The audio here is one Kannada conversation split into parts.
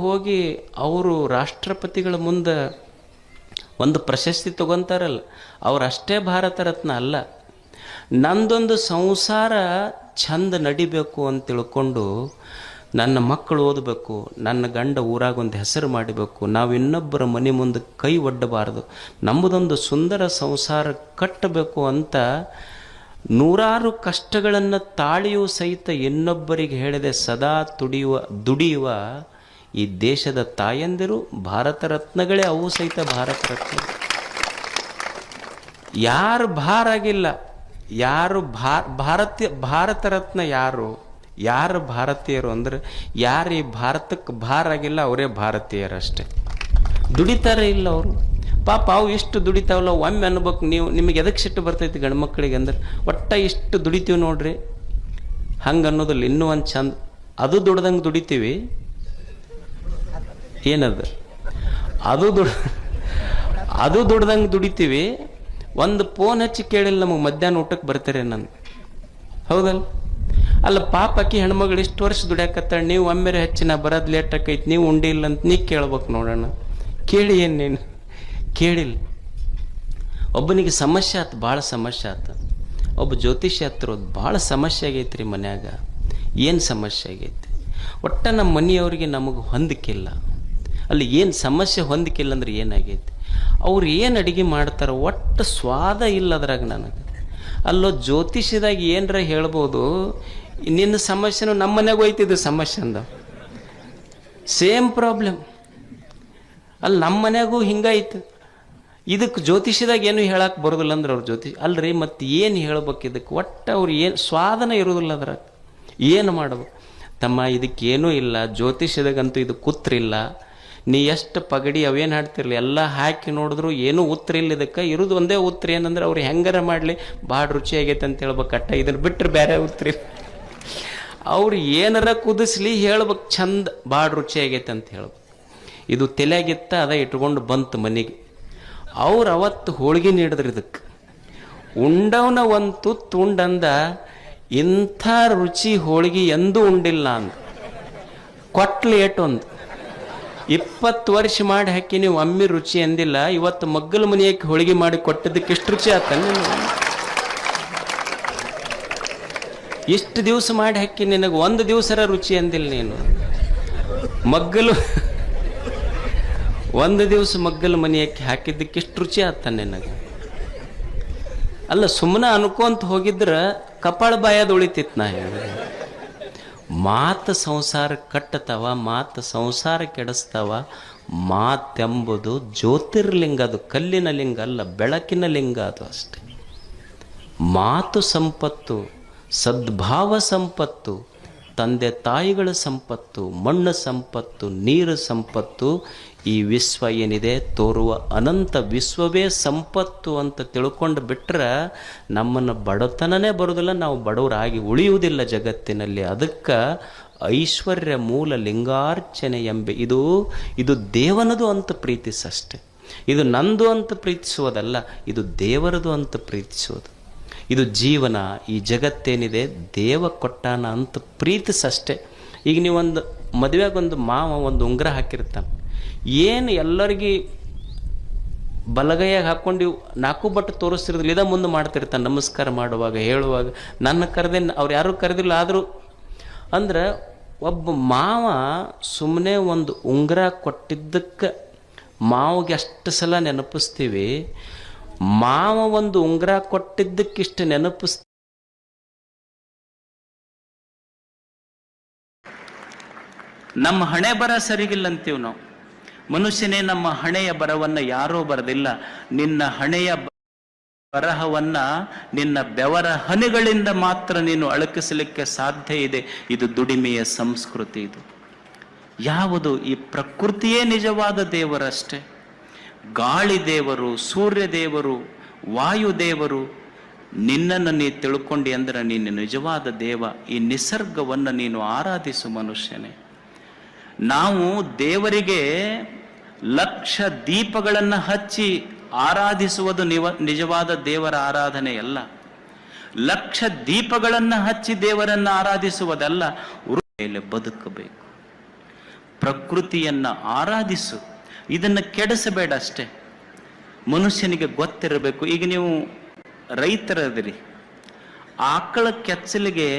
ಹೋಗಿ ಅವರು ರಾಷ್ಟ್ರಪತಿಗಳ ಮುಂದೆ ಒಂದು ಪ್ರಶಸ್ತಿ ತಗೊಂತಾರಲ್ಲ, ಅವರಷ್ಟೇ ಭಾರತ ರತ್ನ ಅಲ್ಲ. ನಂದೊಂದು ಸಂಸಾರ ಚಂದ ನಡಿಬೇಕು ಅಂತ ತಿಳ್ಕೊಂಡು, ನನ್ನ ಮಕ್ಕಳು ಓದಬೇಕು, ನನ್ನ ಗಂಡ ಊರಾಗೊಂದು ಹೆಸರು ಮಾಡಬೇಕು, ನಾವು ಇನ್ನೊಬ್ಬರ ಮನೆ ಮುಂದೆ ಕೈ ಒಡ್ಡಬಾರದು, ನಮ್ಮದೊಂದು ಸುಂದರ ಸಂಸಾರ ಕಟ್ಟಬೇಕು ಅಂತ ನೂರಾರು ಕಷ್ಟಗಳನ್ನು ತಾಳಿಯೂ ಸಹಿತ ಇನ್ನೊಬ್ಬರಿಗೆ ಹೇಳದೆ ಸದಾ ದುಡಿಯುವ ಈ ದೇಶದ ತಾಯಂದಿರು ಭಾರತ ರತ್ನಗಳೇ. ಅವು ಸಹಿತ ಭಾರತ ರತ್ನ. ಯಾರು ಭಾರಾಗಿಲ್ಲ, ಯಾರು ಭಾರತ ರತ್ನ ಯಾರು ಭಾರತೀಯರು ಅಂದ್ರೆ ಯಾರು ಈ ಭಾರತಕ್ಕೆ ಭಾರಾಗಿಲ್ಲ ಅವರೇ ಭಾರತೀಯರಷ್ಟೇ. ದುಡಿತಾರೆ ಇಲ್ಲ ಅವರು ಪಾಪ. ಅವು ಇಷ್ಟು ದುಡಿತಾವಲ್ಲ, ಒಮ್ಮೆ ಅನ್ಬೇಕು ನೀವು, ನಿಮಗೆ ಎದಕ್ಕೆ ಸಿಟ್ಟು ಬರ್ತೈತಿ ಗಂಡು ಮಕ್ಕಳಿಗೆ ಅಂದ್ರೆ, ಒಟ್ಟ ಇಷ್ಟು ದುಡಿತೀವಿ ನೋಡ್ರಿ ಹಂಗೆ ಅನ್ನೋದಿಲ್ಲ. ಇನ್ನೂ ಒಂದು ಚಂದ, ಅದು ದುಡ್ದಂಗೆ ದುಡಿತೀವಿ. ಏನದು ಅದು ದುಡ್ದಂಗೆ ದುಡಿತೀವಿ. ಒಂದು ಫೋನ್ ಹಚ್ಚಿ ಕೇಳಿಲ್ಲ ನಮಗೆ ಮಧ್ಯಾಹ್ನ ಊಟಕ್ಕೆ ಬರ್ತಾರೆ ನಾನು, ಹೌದಲ್ಲ? ಅಲ್ಲ ಪಾಪ ಅಕ್ಕಿ ಹೆಣ್ಮಗಳು ಇಷ್ಟು ವರ್ಷ ದುಡಿಯಾಕತ್ತಾಳೆ, ನೀವು ಒಮ್ಮೆರೆ ಹಚ್ಚಿ ನಾ ಬರೋದು ಲೇಟ್ ಆಕೈತಿ, ನೀವು ಉಂಡಿಲ್ಲ ಅಂತ ನೀ ಕೇಳ್ಬೇಕು ನೋಡೋಣ. ಕೇಳಿ ಏನು ನೀನು ಕೇಳಿಲ್ಲ. ಒಬ್ಬನಿಗೆ ಸಮಸ್ಯೆ ಆಯ್ತು, ಭಾಳ ಸಮಸ್ಯೆ ಆಯ್ತು. ಒಬ್ಬ ಜ್ಯೋತಿಷ್ಯ ಹತ್ರ ಭಾಳ ಸಮಸ್ಯೆ ಆಗೈತೆ ರೀ ಮನ್ಯಾಗ. ಏನು ಸಮಸ್ಯೆ ಆಗೈತಿ? ಒಟ್ಟ ನಮ್ಮ ಮನೆಯವ್ರಿಗೆ ನಮಗೆ ಹೊಂದಿಕಿಲ್ಲ. ಅಲ್ಲಿ ಏನು ಸಮಸ್ಯೆ ಹೊಂದಿಕಿಲ್ಲ ಅಂದ್ರೆ ಏನಾಗೈತಿ? ಅವ್ರು ಏನು ಅಡುಗೆ ಮಾಡ್ತಾರೆ ಒಟ್ಟು ಸ್ವಾದ ಇಲ್ಲ ಅದ್ರಾಗ ನನಗೆ. ಅಲ್ಲೋ ಜ್ಯೋತಿಷ್ಯದಾಗ ಏನರ ಹೇಳ್ಬೋದು, ನಿನ್ನ ಸಮಸ್ಯೆನೂ ನಮ್ಮ ಮನೆಯಾಗ ಹೋಯ್ತಿದ್ದು ಸಮಸ್ಯೆ ಅಂದ. ಸೇಮ್ ಪ್ರಾಬ್ಲಮ್ ಅಲ್ಲಿ ನಮ್ಮ ಮನ್ಯಾಗೂ ಹಿಂಗಾಯ್ತು. ಇದಕ್ಕೆ ಜ್ಯೋತಿಷ್ಯದಾಗ ಏನು ಹೇಳಕ್ಕೆ ಬರೋದಿಲ್ಲ ಅಂದ್ರೆ ಅವ್ರ ಅಲ್ರಿ ಮತ್ತೆ ಏನು ಹೇಳ್ಬೇಕು ಇದಕ್ಕೆ? ಒಟ್ಟು ಅವ್ರು ಏನು ಸ್ವಾದನ ಇರೋದಿಲ್ಲ ಅದ್ರಾಗ. ಏನು ಮಾಡ್ಬೇಕು ತಮ್ಮ? ಇದಕ್ಕೇನೂ ಇಲ್ಲ. ಜ್ಯೋತಿಷ್ಯದಾಗಂತೂ ಇದು ಕೂತ್ರಿಲ್ಲ. ನೀ ಎಷ್ಟು ಪಗಡಿ ಅವೇನು ಹಾಡ್ತಿರ್ಲಿ ಎಲ್ಲ ಹಾಕಿ ನೋಡಿದ್ರು ಏನೂ ಉತ್ತರ ಇಲ್ಲ. ಇದಕ್ಕೆ ಇರೋದು ಒಂದೇ ಉತ್ತರ ಏನಂದ್ರೆ ಅವ್ರು ಹೆಂಗಾರ ಮಾಡಲಿ ಭಾಳ ರುಚಿಯಾಗೈತೆ ಅಂತ ಹೇಳ್ಬೇಕು ಅಟ್ಟ. ಇದನ್ನು ಬಿಟ್ಟರೆ ಬೇರೆ ಉತ್ತರ ಇಲ್ಲ. ಅವ್ರು ಏನಾರ ಕುದಿಸ್ಲಿ ಹೇಳ್ಬೇಕು ಚಂದ ಭಾಳ ರುಚಿಯಾಗೈತೆ ಅಂತ ಹೇಳ್ಬೇಕು. ಇದು ತಲೆಯಾಗಿತ್ತ ಅದ ಇಟ್ಕೊಂಡು ಬಂತು ಮನೆಗೆ. ಅವ್ರು ಅವತ್ತು ಹೋಳಿಗೆ ನೀಡಿದ್ರು ಇದಕ್ಕೆ. ಉಂಡವನ ಒಂದು ತುತ್ತು ಉಂಡಂದ, ಇಂಥ ರುಚಿ ಹೋಳಿಗೆ ಎಂದೂ ಉಂಡಿಲ್ಲ ಅಂದ. ಕೊಟ್ಲು ಏಟೊಂದು 20 ವರ್ಷ ಮಾಡಿ ಹಾಕಿ ನೀವು ಒಮ್ಮೆ ರುಚಿ ಅಂದಿಲ್ಲ, ಇವತ್ತು ಮಗ್ಗಲ ಮನೆಯಕ್ಕೆ ಹೋಳಿಗೆ ಮಾಡಿ ಕೊಟ್ಟಿದ್ದಕ್ಕೆ ಎಷ್ಟು ರುಚಿ ಆತ? ಇಷ್ಟು ದಿವಸ ಮಾಡಿ ಹಾಕಿ ನಿನಗೆ ಒಂದು ದಿವಸರ ರುಚಿ ಅಂದಿಲ್ಲ ನೀನು. ಒಂದು ದಿವಸ ಮಗ್ಗಲ ಮನೆಯಕ್ಕೆ ಹಾಕಿದ್ದಕ್ಕೆ ಎಷ್ಟು ರುಚಿ ಆತ ನಿನಗೆ? ಅಲ್ಲ ಸುಮ್ಮನೆ ಅನ್ಕೊಂತ ಹೋಗಿದ್ರೆ ಕಪಾಳ ಬಾಯದ ಉಳಿತಿತ್ತು. ನಾ ಹೇಳಿದೆ ಮಾತು ಸಂಸಾರ ಕಟ್ಟತಾವ, ಮಾತು ಸಂಸಾರ ಕೆಡಿಸ್ತಾವ. ಮಾತೆಂಬುದು ಜ್ಯೋತಿರ್ಲಿಂಗ, ಅದು ಕಲ್ಲಿನ ಲಿಂಗ ಅಲ್ಲ, ಬೆಳಕಿನ ಲಿಂಗ ಅದು ಅಷ್ಟೆ. ಮಾತು ಸಂಪತ್ತು, ಸದ್ಭಾವ ಸಂಪತ್ತು, ತಂದೆ ತಾಯಿಗಳ ಸಂಪತ್ತು, ಮಣ್ಣು ಸಂಪತ್ತು, ನೀರು ಸಂಪತ್ತು. ಈ ವಿಶ್ವ ಏನಿದೆ ತೋರುವ ಅನಂತ ವಿಶ್ವವೇ ಸಂಪತ್ತು ಅಂತ ತಿಳ್ಕೊಂಡು ಬಿಟ್ರೆ ನಮ್ಮನ್ನು ಬಡತನನೇ ಬರೋದಿಲ್ಲ, ನಾವು ಬಡವರಾಗಿ ಉಳಿಯುವುದಿಲ್ಲ ಜಗತ್ತಿನಲ್ಲಿ. ಅದಕ್ಕೆ ಐಶ್ವರ್ಯ ಮೂಲ ಲಿಂಗಾರ್ಚನೆ ಎಂಬೆ ಇದು ದೇವನದು ಅಂತ ಪ್ರೀತಿಸಷ್ಟೆ. ಇದು ನಂದು ಅಂತ ಪ್ರೀತಿಸುವುದಲ್ಲ, ಇದು ದೇವರದು ಅಂತ ಪ್ರೀತಿಸುವುದು. ಇದು ಜೀವನ, ಈ ಜಗತ್ತೇನಿದೆ ದೇವ ಕೊಟ್ಟಾನ ಅಂತ ಪ್ರೀತಿಸಷ್ಟೆ. ಈಗ ನೀವೊಂದು ಮದುವೆಗೊಂದು ಮಾವ ಒಂದು ಉಂಗುರ ಹಾಕಿರ್ತಾನೆ, ಏನು ಎಲ್ಲರಿಗೆ ಬಲಗೈಯಾಗ ಹಾಕ್ಕೊಂಡು 4 ಬಟ್ಟು ತೋರಿಸ್ತಿರೋದಿಲ್ಲ, ಇದ ಮುಂದೆ ಮಾಡ್ತಿರ್ತಾನೆ ನಮಸ್ಕಾರ ಮಾಡುವಾಗ ಹೇಳುವಾಗ. ನನ್ನ ಕರೆದೇ ಅವ್ರು ಯಾರೂ ಕರೆದಿಲ್ಲ ಆದರೂ ಅಂದ್ರೆ ಒಬ್ಬ ಮಾವ ಸುಮ್ಮನೆ ಒಂದು ಉಂಗುರ ಕೊಟ್ಟಿದ್ದಕ್ಕೆ ಮಾವಿಗೆ ಅಷ್ಟು ಸಲ ನೆನಪಿಸ್ತೀವಿ. ಮಾವ ಒಂದು ಉಂಗುರ ಕೊಟ್ಟಿದ್ದಕ್ಕಿಷ್ಟು ನೆನಪಿಸ್ತೀವಿ. ನಮ್ಮ ಹಣೆ ಬರ ಸರಿಗಿಲ್ಲ ಅಂತೀವಿ ನಾವು. ಮನುಷ್ಯನೇ ನಮ್ಮ ಹಣೆಯ ಬರವನ್ನ ಯಾರೂ ಬರದಿಲ್ಲ. ನಿನ್ನ ಹಣೆಯ ಬರಹವನ್ನ ನಿನ್ನ ಬೆವರ ಹನಿಗಳಿಂದ ಮಾತ್ರ ನೀನು ಅಳಕಿಸಲಿಕ್ಕೆ ಸಾಧ್ಯ ಇದೆ. ಇದು ದುಡಿಮೆಯ ಸಂಸ್ಕೃತಿ. ಇದು ಯಾವುದು? ಈ ಪ್ರಕೃತಿಯೇ ನಿಜವಾದ ದೇವರಷ್ಟೇ. ಗಾಳಿ ದೇವರು, ಸೂರ್ಯ ದೇವರು, ವಾಯುದೇವರು. ನಿನ್ನನ್ನು ನೀ ತಿಳ್ಕೊಂಡಿ ಅಂದ್ರೆ ನೀನು ನಿಜವಾದ ದೇವ. ಈ ನಿಸರ್ಗವನ್ನು ನೀನು ಆರಾಧಿಸು ಮನುಷ್ಯನೇ. ನಾವು ದೇವರಿಗೆ ಲಕ್ಷ ದೀಪಗಳನ್ನು ಹಚ್ಚಿ ಆರಾಧಿಸುವುದು ನಿಜವಾದ ದೇವರ ಆರಾಧನೆಯಲ್ಲ. ಲಕ್ಷ ದೀಪಗಳನ್ನು ಹಚ್ಚಿ ದೇವರನ್ನು ಆರಾಧಿಸುವುದಲ್ಲ. ಮೇಲೆ ಬದುಕಬೇಕು. ಪ್ರಕೃತಿಯನ್ನ ಆರಾಧಿಸು, ಇದನ್ನು ಕೆಡಿಸಬೇಡ ಅಷ್ಟೇ. ಮನುಷ್ಯನಿಗೆ ಗೊತ್ತಿರಬೇಕು. ಈಗ ನೀವು ರೈತರದಿರಿ, ಆಕಳ ಕೆಚ್ಚಲಿಗೆ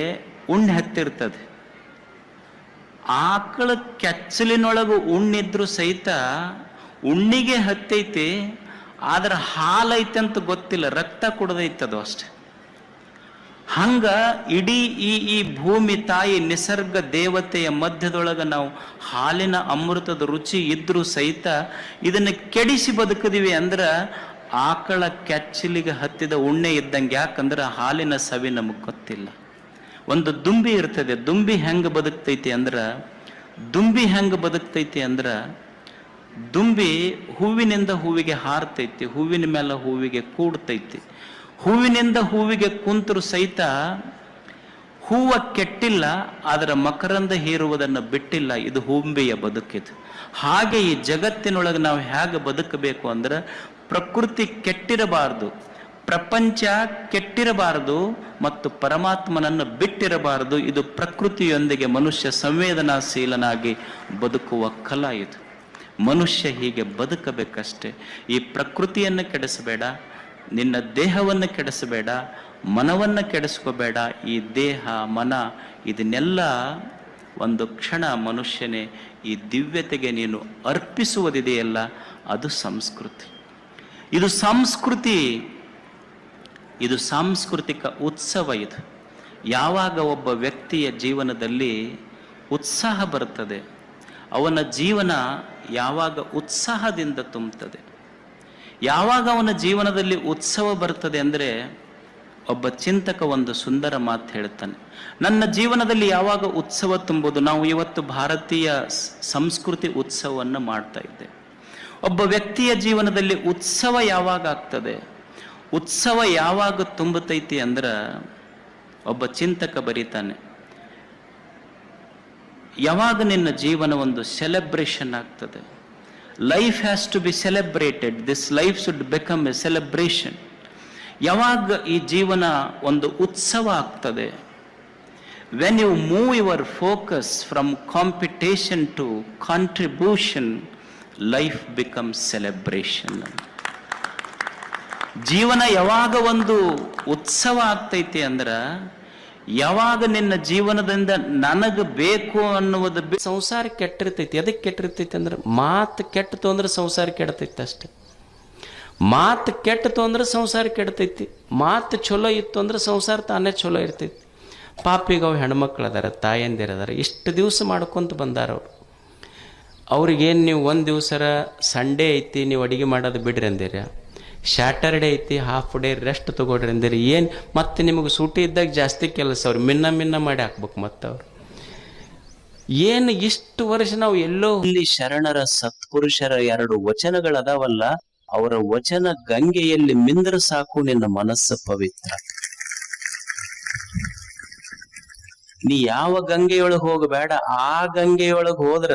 ಉಣ್ಣೆ ಹತ್ತಿರ್ತದೆ. ಆಕಳ ಕೆಚ್ಚಲಿನೊಳಗೆ ಉಣ್ಣಿದ್ರು ಸಹಿತ ಉಣ್ಣಿಗೆ ಹತ್ತೈತಿ, ಆದ್ರೆ ಹಾಲೈತೆ ಅಂತ ಗೊತ್ತಿಲ್ಲ, ರಕ್ತ ಕುಡ್ದೈತದು ಅಷ್ಟೆ. ಹಂಗ ಇಡೀ ಈ ಭೂಮಿ ತಾಯಿ ನಿಸರ್ಗ ದೇವತೆಯ ಮಧ್ಯದೊಳಗೆ ನಾವು ಹಾಲಿನ ಅಮೃತದ ರುಚಿ ಇದ್ರೂ ಸಹಿತ ಇದನ್ನು ಕೆಡಿಸಿ ಬದುಕಿದೀವಿ ಅಂದ್ರೆ ಆಕಳ ಕೆಚ್ಚಲಿಗೆ ಹತ್ತಿದ ಉಣ್ಣೆ ಇದ್ದಂಗೆ. ಯಾಕಂದ್ರೆ ಹಾಲಿನ ಸವಿ ನಮಗೆ ಗೊತ್ತಿಲ್ಲ. ಒಂದು ದುಂಬಿ ಇರ್ತದೆ, ದುಂಬಿ ಹೆಂಗೆ ಬದುಕ್ತೈತಿ ಅಂದ್ರೆ ದುಂಬಿ ಹೂವಿನಿಂದ ಹೂವಿಗೆ ಹಾರ್ತೈತಿ, ಹೂವಿನ ಮೇಲೆ ಹೂವಿಗೆ ಕೂಡ್ತೈತಿ. ಹೂವಿನಿಂದ ಹೂವಿಗೆ ಕುಂತರು ಸಹಿತ ಹೂವ ಕೆಟ್ಟಿಲ್ಲ, ಅದರ ಮಕರಂದ ಹೀರುವುದನ್ನು ಬಿಟ್ಟಿಲ್ಲ. ಇದು ಹೂಂಬಿಯ ಬದುಕಿದು. ಹಾಗೆ ಈ ಜಗತ್ತಿನೊಳಗೆ ನಾವು ಹೇಗೆ ಬದುಕಬೇಕು ಅಂದ್ರೆ ಪ್ರಕೃತಿ ಕೆಟ್ಟಿರಬಾರದು, ಪ್ರಪಂಚ ಕೆಟ್ಟಿರಬಾರದು ಮತ್ತು ಪರಮಾತ್ಮನನ್ನು ಬಿಟ್ಟಿರಬಾರದು. ಇದು ಪ್ರಕೃತಿಯೊಂದಿಗೆ ಮನುಷ್ಯ ಸಂವೇದನಾಶೀಲನಾಗಿ ಬದುಕುವ ಕಲಾ. ಇದು ಮನುಷ್ಯ ಹೀಗೆ ಬದುಕಬೇಕಷ್ಟೇ. ಈ ಪ್ರಕೃತಿಯನ್ನು ಕೆಡಿಸಬೇಡ, ನಿನ್ನ ದೇಹವನ್ನು ಕೆಡಿಸಬೇಡ, ಮನವನ್ನು ಕೆಡಿಸ್ಕೋಬೇಡ. ಈ ದೇಹ ಮನ ಇದನ್ನೆಲ್ಲ ಒಂದು ಕ್ಷಣ ಮನುಷ್ಯನೇ ಈ ದಿವ್ಯತೆಗೆ ನೀನು ಅರ್ಪಿಸುವುದಿದೆಯಲ್ಲ, ಅದು ಸಂಸ್ಕೃತಿ. ಇದು ಸಾಂಸ್ಕೃತಿಕ ಉತ್ಸವ. ಇದು ಯಾವಾಗ ಒಬ್ಬ ವ್ಯಕ್ತಿಯ ಜೀವನದಲ್ಲಿ ಉತ್ಸಾಹ ಬರುತ್ತದೆ, ಅವನ ಜೀವನ ಯಾವಾಗ ಉತ್ಸಾಹದಿಂದ ತುಂಬುತ್ತದೆ, ಯಾವಾಗ ಅವನ ಜೀವನದಲ್ಲಿ ಉತ್ಸವ ಬರ್ತದೆ ಅಂದರೆ, ಒಬ್ಬ ಚಿಂತಕ ಒಂದು ಸುಂದರ ಮಾತು ಹೇಳ್ತಾನೆ, ನನ್ನ ಜೀವನದಲ್ಲಿ ಯಾವಾಗ ಉತ್ಸವ ತುಂಬುವುದು. ನಾವು ಇವತ್ತು ಭಾರತೀಯ ಸಂಸ್ಕೃತಿ ಉತ್ಸವವನ್ನು ಮಾಡ್ತಾ ಇದ್ದೇವೆ. ಒಬ್ಬ ವ್ಯಕ್ತಿಯ ಜೀವನದಲ್ಲಿ ಉತ್ಸವ ಯಾವಾಗ ಆಗ್ತದೆ, ಉತ್ಸವ ಯಾವಾಗ ತುಂಬತೈತಿ ಅಂದ್ರೆ, ಒಬ್ಬ ಚಿಂತಕ ಬರೀತಾನೆ, ಯಾವಾಗ ನಿನ್ನ ಜೀವನ ಒಂದು ಸೆಲೆಬ್ರೇಷನ್ ಆಗ್ತದೆ. Life has to be celebrated, this life should become a celebration. ಯಾವಾಗ ಈ ಜೀವನ ಒಂದು ಉತ್ಸವ ಆಗ್ತದೆ, when you move your focus from competition to contribution, life becomes celebration. ಜೀವನ ಯಾವಾಗ ಒಂದು ಉತ್ಸವ ಆಗ್ತೈತಿ ಅಂದ್ರ, ಯಾವಾಗ ನಿನ್ನ ಜೀವನದಿಂದ ನನಗೆ ಬೇಕು ಅನ್ನುವುದು ಸಂಸಾರ ಕೆಟ್ಟಿರ್ತೈತಿ. ಅದಕ್ಕೆ ಕೆಟ್ಟಿರ್ತೈತಿ ಅಂದ್ರೆ ಮಾತು ಕೆಟ್ಟತು ಅಂದ್ರೆ ಸಂಸಾರ ಕೆಡ್ತೈತಿ ಅಷ್ಟೆ. ಮಾತು ಕೆಟ್ಟತು ಅಂದ್ರೆ ಸಂಸಾರ ಕೆಡ್ತೈತಿ. ಮಾತು ಚಲೋ ಇತ್ತು ಅಂದ್ರೆ ಸಂಸಾರ ತಾನೇ ಚಲೋ ಇರ್ತೈತಿ. ಪಾಪಿಗೆ ಅವು ಹೆಣ್ಮಕ್ಳು ಅದಾರ, ತಾಯಂದಿರದಾರ, ಇಷ್ಟು ದಿವಸ ಮಾಡ್ಕೊಂತ ಬಂದಾರ ಅವರು. ಅವ್ರಿಗೇನು ನೀವು ಒಂದು ದಿವಸರ ಸಂಡೇ ಐತಿ ನೀವು ಅಡುಗೆ ಮಾಡೋದು ಬಿಡ್ರಿ ಅಂದಿರ, ಸ್ಯಾಟರ್ಡೇ ಐತಿ ಹಾಫ್ ಡೇ ರೆಸ್ಟ್ ತೊಗೊಳ್ರಿ ಅಂದಿರಿ. ಏನು ಮತ್ತೆ ನಿಮಗೆ ಸೂಟಿ ಇದ್ದಾಗ ಜಾಸ್ತಿ ಕೆಲಸ ಅವ್ರು ಮಿನ್ನ ಮಾಡಿ ಹಾಕ್ಬೇಕು. ಮತ್ತು ಅವ್ರು ಏನು ಇಷ್ಟು ವರ್ಷ ನಾವು ಎಲ್ಲೋ ಇಲ್ಲಿ ಶರಣರ ಸತ್ಪುರುಷರ 2 ವಚನಗಳದಾವಲ್ಲ, ಅವರ ವಚನ ಗಂಗೆಯಲ್ಲಿ ಮಿಂದ್ರ ಸಾಕು ನಿನ್ನ ಮನಸ್ಸು ಪವಿತ್ರ. ನೀ ಯಾವ ಗಂಗೆಯೊಳಗೆ ಹೋಗಬೇಡ, ಆ ಗಂಗೆಯೊಳಗೆ ಹೋದ್ರ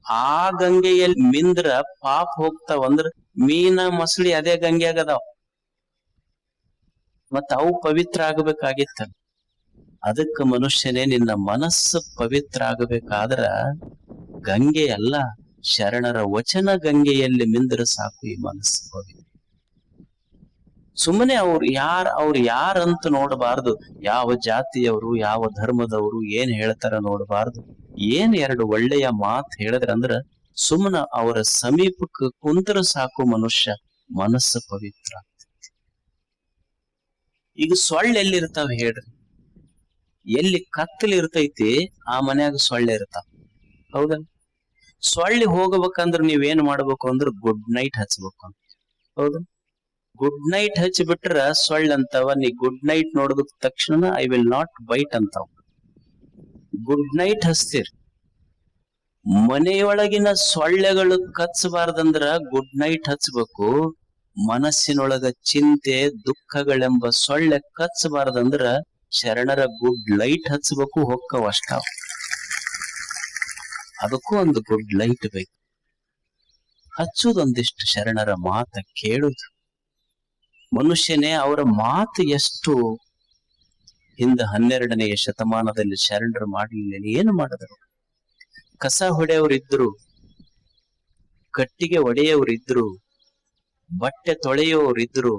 ಆ ಗಂಗೆಯಲ್ಲಿ ಮಿಂದ್ರ ಪಾಪ ಹೋಗ್ತಾವಂದ್ರ ಮೀನ ಮಸಳಿ ಅದೇ ಗಂಗೆ ಆಗದಾವ, ಮತ್ತ ಅವು ಪವಿತ್ರ ಆಗಬೇಕಾಗಿತ್ತ. ಅದಕ್ಕೆ ಮನುಷ್ಯನೇ ನಿನ್ನ ಮನಸ್ಸು ಪವಿತ್ರ ಆಗಬೇಕಾದ್ರ ಗಂಗೆ ಅಲ್ಲ, ಶರಣರ ವಚನ ಗಂಗೆಯಲ್ಲಿ ಮಿಂದ್ರ ಸಾಕು ಈ ಮನಸ್ಸು ಪವಿತ್ರ. ಸುಮ್ಮನೆ ಅವ್ರು ಯಾರಂತ ನೋಡಬಾರ್ದು, ಯಾವ ಜಾತಿಯವರು ಯಾವ ಧರ್ಮದವರು ಏನ್ ಹೇಳ್ತಾರ ನೋಡಬಾರ್ದು. ಏನ್ 2 ಒಳ್ಳೆಯ ಮಾತು ಹೇಳಿದ್ರಂದ್ರ ಸುಮ್ಮನೆ ಅವರ ಸಮೀಪಕ್ಕೆ ಕುಂತರ ಸಾಕು, ಮನುಷ್ಯ ಮನಸ್ಸು ಪವಿತ್ರ. ಈಗ ಸೊಳ್ಳೆ ಎಲ್ಲಿರ್ತಾವ ಹೇಳ್ರಿ? ಎಲ್ಲಿ ಕತ್ತಲು ಇರ್ತೈತಿ ಆ ಮನ್ಯಾಗ ಸೊಳ್ಳೆ ಇರ್ತಾವ, ಹೌದಾ? ಸೊಳ್ಳೆ ಹೋಗ್ಬೇಕಂದ್ರ ನೀವೇನ್ ಮಾಡ್ಬೇಕು ಅಂದ್ರೆ ಗುಡ್ ನೈಟ್ ಹಚ್ಬೇಕು, ಹೌದಾ? ಗುಡ್ ನೈಟ್ ಹಚ್ಚಿಬಿಟ್ರ ಸೊಳ್ಳೆ ಅಂತಾವ, ನೀ ಗುಡ್ ನೈಟ್ ನೋಡಿದ ತಕ್ಷಣ ಐ ವಿಲ್ ನಾಟ್ ಬೈಟ್ ಅಂತಾವ. ಗುಡ್ ನೈಟ್ ಹಚ್ತೀರಿ. ಮನೆಯೊಳಗಿನ ಸೊಳ್ಳೆಗಳು ಕಚ್ಚಬಾರ್ದಂದ್ರ ಗುಡ್ ನೈಟ್ ಹಚ್ಬೇಕು. ಮನಸ್ಸಿನೊಳಗ ಚಿಂತೆ ದುಃಖಗಳೆಂಬ ಸೊಳ್ಳೆ ಕಚ್ಚಬಾರ್ದಂದ್ರ ಶರಣರ ಗುಡ್ ಲೈಟ್ ಹಚ್ಬೇಕು, ಹೊಕ್ಕವ ಅಷ್ಟಾವ. ಅದಕ್ಕೂ ಒಂದು ಗುಡ್ ಲೈಟ್ ಬೇಕು. ಹಚ್ಚುದೊಂದಿಷ್ಟು ಶರಣರ ಮಾತ ಕೇಳುದು. ಮನುಷ್ಯನೇ ಅವರ ಮಾತು ಎಷ್ಟು ಹಿಂದ 12ನೇ ಶತಮಾನದಲ್ಲಿ ಶರಣರು ಮಾಡಲಿಲ್ಲ, ಏನು ಮಾಡಿದರು? ಕಸ ಹೊಡೆಯವರಿದ್ರು, ಕಟ್ಟಿಗೆ ಒಡೆಯವರಿದ್ರು, ಬಟ್ಟೆ ತೊಳೆಯೋರಿದ್ರು,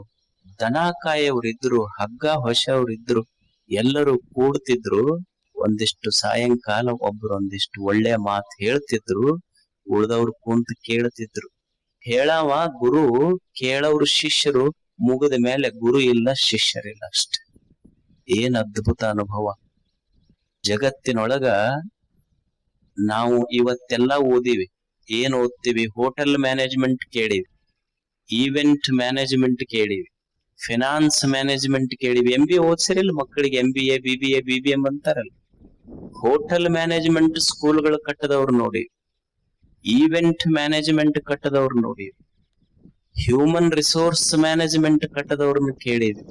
ದನ ಕಾಯೋರಿದ್ರು, ಹಗ್ಗ ಹೊಸವರಿದ್ರು, ಎಲ್ಲರೂ ಕೂಡ್ತಿದ್ರು. ಒಂದಿಷ್ಟು ಸಾಯಂಕಾಲ ಒಬ್ರು ಒಂದಿಷ್ಟು ಒಳ್ಳೆ ಮಾತು ಹೇಳ್ತಿದ್ರು, ಉಳ್ದವ್ರು ಕುಂತ ಕೇಳ್ತಿದ್ರು. ಹೇಳವ ಗುರು, ಕೇಳವ್ರು ಶಿಷ್ಯರು, ಮುಗಿದ ಮೇಲೆ ಗುರು ಇಲ್ಲ ಶಿಷ್ಯರಿಲ್ಲ ಅಷ್ಟೆ. ಏನ್ ಅದ್ಭುತ ಅನುಭವ. ಜಗತ್ತಿನೊಳಗ ನಾವು ಇವತ್ತೆಲ್ಲ ಓದಿವಿ. ಏನ್ ಓದ್ತೀವಿ? ಹೋಟೆಲ್ ಮ್ಯಾನೇಜ್ಮೆಂಟ್ ಕೇಳಿವಿ, ಈವೆಂಟ್ ಮ್ಯಾನೇಜ್ಮೆಂಟ್ ಕೇಳಿವಿ, ಫಿನಾನ್ಸ್ ಮ್ಯಾನೇಜ್ಮೆಂಟ್ ಕೇಳಿವಿ. MBA ಓದ್ಸಿರಿಲ್ಲ ಮಕ್ಕಳಿಗೆ? MBA BBA BBM ಅಂತಾರಲ್ಲ. ಹೋಟೆಲ್ ಮ್ಯಾನೇಜ್ಮೆಂಟ್ ಸ್ಕೂಲ್ಗಳು ಕಟ್ಟದವ್ರು ನೋಡಿ, ಈವೆಂಟ್ ಮ್ಯಾನೇಜ್ಮೆಂಟ್ ಕಟ್ಟದವ್ರು ನೋಡಿ, ಹ್ಯೂಮನ್ ರಿಸೋರ್ಸ್ ಮ್ಯಾನೇಜ್ಮೆಂಟ್ ಕಟ್ಟದವ್ರನ್ನ ಕೇಳಿವಿ,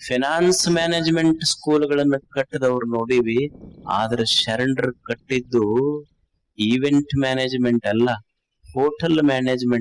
ಫಿನಾನ್ಸ್ ಮ್ಯಾನೇಜ್ಮೆಂಟ್ ಸ್ಕೂಲ್ಗಳನ್ನ ಕಟ್ಟದವ್ರು ನೋಡಿವಿ. ಆದ್ರೆ ಶರಣರು ಕಟ್ಟಿದ್ದು ಈವೆಂಟ್ ಮ್ಯಾನೇಜ್ಮೆಂಟ್ ಅಲ್ಲ, ಹೋಟೆಲ್ ಮ್ಯಾನೇಜ್ಮೆಂಟ್